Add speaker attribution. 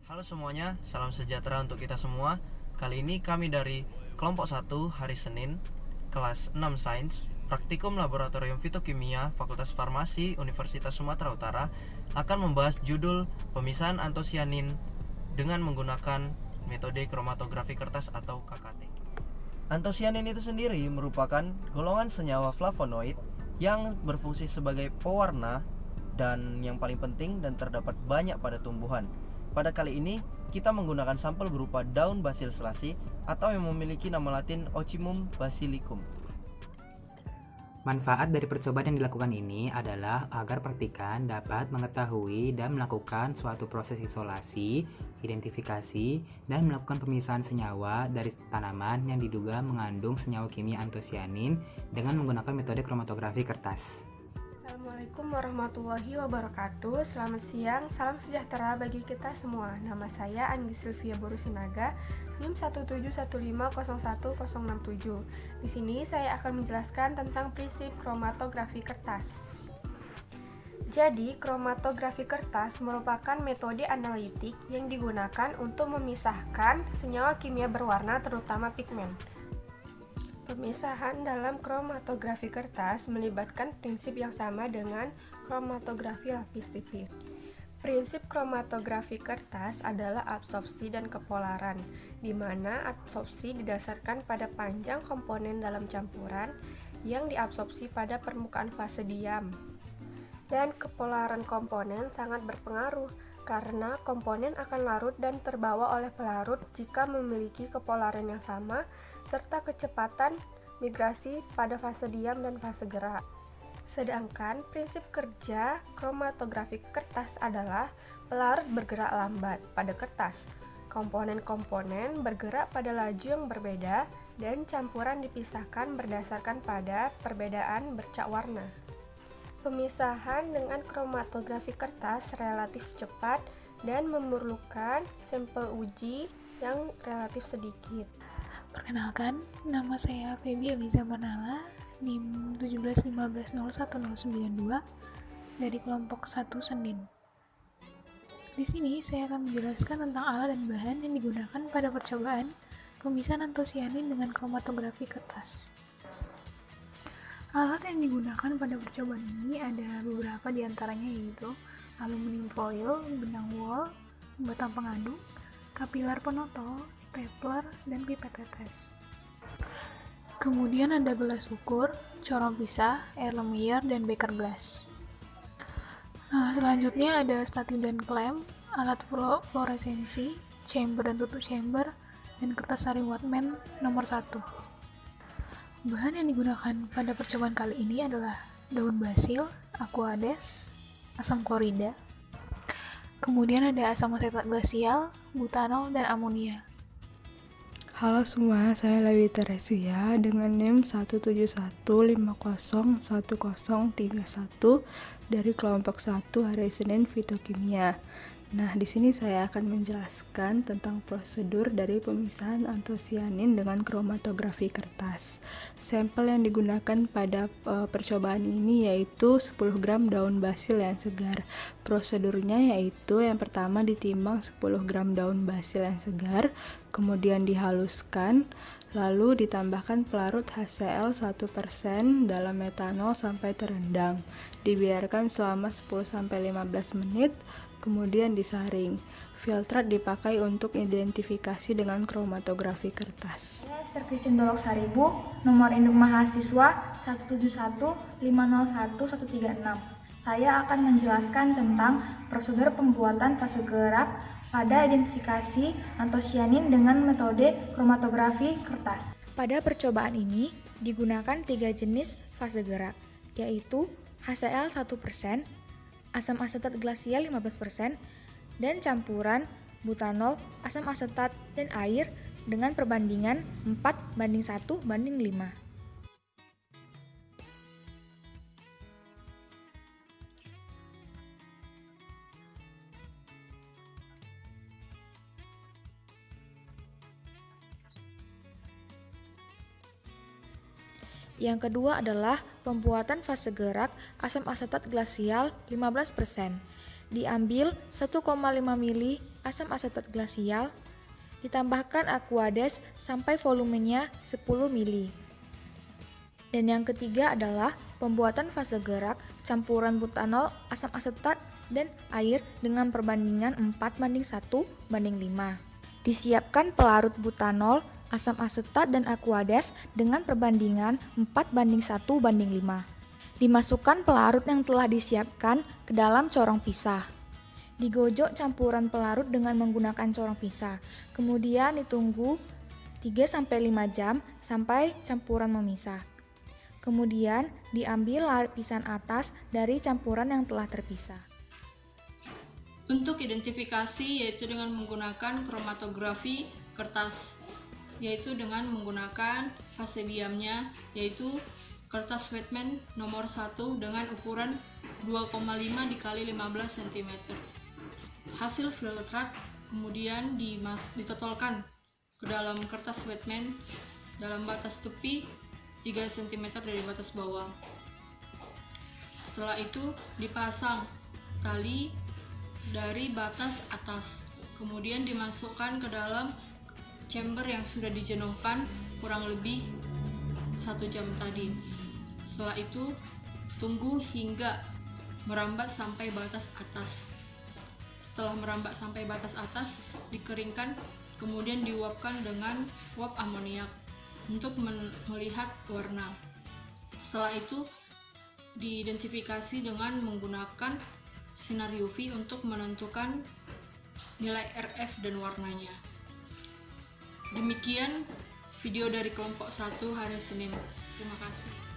Speaker 1: Halo semuanya, salam sejahtera untuk kita semua. Kali ini kami dari kelompok 1 hari Senin, kelas 6 Sains, Praktikum Laboratorium Fitokimia, Fakultas Farmasi, Universitas Sumatera Utara akan membahas judul pemisahan antosianin dengan menggunakan metode kromatografi kertas atau KKT. Antosianin itu sendiri merupakan golongan senyawa flavonoid yang berfungsi sebagai pewarna dan yang paling penting dan terdapat banyak pada tumbuhan. Pada kali ini kita menggunakan sampel berupa daun basil selasih atau yang memiliki nama latin Ocimum basilicum.
Speaker 2: Manfaat dari percobaan yang dilakukan ini adalah agar perhatikan dapat mengetahui dan melakukan suatu proses isolasi, identifikasi, dan melakukan pemisahan senyawa dari tanaman yang diduga mengandung senyawa kimia antosianin dengan menggunakan metode kromatografi kertas.
Speaker 3: Assalamualaikum warahmatullahi wabarakatuh. Selamat siang, salam sejahtera bagi kita semua. Nama saya Anggi Sylvia Borusinaga, NIM 171501067. Di sini saya akan menjelaskan tentang prinsip kromatografi kertas. Jadi, kromatografi kertas merupakan metode analitik yang digunakan untuk memisahkan senyawa kimia berwarna, terutama pigmen. Pemisahan dalam kromatografi kertas melibatkan prinsip yang sama dengan kromatografi lapis tipis. Prinsip kromatografi kertas adalah absorpsi dan kepolaran, di mana absorpsi didasarkan pada panjang komponen dalam campuran yang diabsorpsi pada permukaan fase diam. Dan kepolaran komponen sangat berpengaruh, karena komponen akan larut dan terbawa oleh pelarut jika memiliki kepolaran yang sama, serta kecepatan migrasi pada fase diam dan fase gerak. Sedangkan prinsip kerja kromatografi kertas adalah pelarut bergerak lambat pada kertas, komponen-komponen bergerak pada laju yang berbeda, dan campuran dipisahkan berdasarkan pada perbedaan bercak warna. Pemisahan dengan kromatografi kertas relatif cepat dan memerlukan sampel uji yang relatif sedikit.
Speaker 4: Perkenalkan, nama saya Feby Eliza Manala, NIM 171501092 dari kelompok 1 Senin. Di sini saya akan menjelaskan tentang alat dan bahan yang digunakan pada percobaan pemisahan antosianin dengan kromatografi kertas. Alat yang digunakan pada percobaan ini ada beberapa di antaranya, yaitu aluminium foil, benang wol, batang pengaduk, kapiler penotol, stapler, dan pipet tetes. Kemudian ada gelas ukur, corong pisah, air lumiere, dan beker glass. Selanjutnya ada statif dan klem, alat fluoresensi, chamber dan tutup chamber, dan kertas saring Whatman nomor 1. Bahan yang digunakan pada percobaan kali ini adalah daun basil, aquades, asam klorida. Kemudian ada asam asetat glasial, butanol, dan amonia.
Speaker 5: Halo semua, saya Lewi Teresia dengan NIM 171501031 dari kelompok 1 hari Senin Fitokimia. Nah, di sini saya akan menjelaskan tentang prosedur dari pemisahan antosianin dengan kromatografi kertas. Sampel yang digunakan pada percobaan ini yaitu 10 gram daun basil yang segar. Prosedurnya yaitu yang pertama ditimbang 10 gram daun basil yang segar, kemudian dihaluskan, lalu ditambahkan pelarut HCl 1% dalam metanol sampai terendam. Dibiarkan selama 10-15 menit, kemudian disaring. Filtrat dipakai untuk identifikasi dengan kromatografi kertas.
Speaker 6: Saya Esther Christine Dolok Saribu, nomor induk mahasiswa 171501136. Saya akan menjelaskan tentang prosedur pembuatan fase gerak pada identifikasi antosianin dengan metode kromatografi kertas.
Speaker 7: Pada percobaan ini digunakan 3 jenis fase gerak, yaitu HCl 1%, asam asetat glasial 15%, dan campuran butanol, asam asetat, dan air dengan perbandingan 4:1:5. Yang kedua adalah pembuatan fase gerak asam asetat glasial 15%. Diambil 1,5 ml asam asetat glasial, ditambahkan aqueous sampai volumenya 10 ml. Dan yang ketiga adalah pembuatan fase gerak campuran butanol, asam asetat, dan air dengan perbandingan 4:1:5. Disiapkan pelarut butanol, asam asetat, dan aqueous dengan perbandingan 4:1:5. Dimasukkan pelarut yang telah disiapkan ke dalam corong pisah. Digojok campuran pelarut dengan menggunakan corong pisah. Kemudian ditunggu 3-5 jam sampai campuran memisah. Kemudian diambil lapisan atas dari campuran yang telah terpisah.
Speaker 8: Untuk identifikasi yaitu dengan menggunakan kromatografi kertas, yaitu dengan menggunakan fase diamnya, yaitu kertas Whatman nomor 1 dengan ukuran 2,5 × 15 cm. Hasil filtrat kemudian ditotolkan ke dalam kertas Whatman dalam batas tepi 3 cm dari batas bawah. Setelah itu dipasang tali dari batas atas, kemudian dimasukkan ke dalam chamber yang sudah dijenuhkan kurang lebih 1 jam tadi. Setelah itu tunggu hingga merambat sampai batas atas. Setelah merambat sampai batas atas, dikeringkan, kemudian diuapkan dengan uap amoniak untuk melihat warna. Setelah itu diidentifikasi dengan menggunakan sinar UV untuk menentukan nilai RF dan warnanya. Demikian video dari kelompok 1 hari Senin. Terima kasih.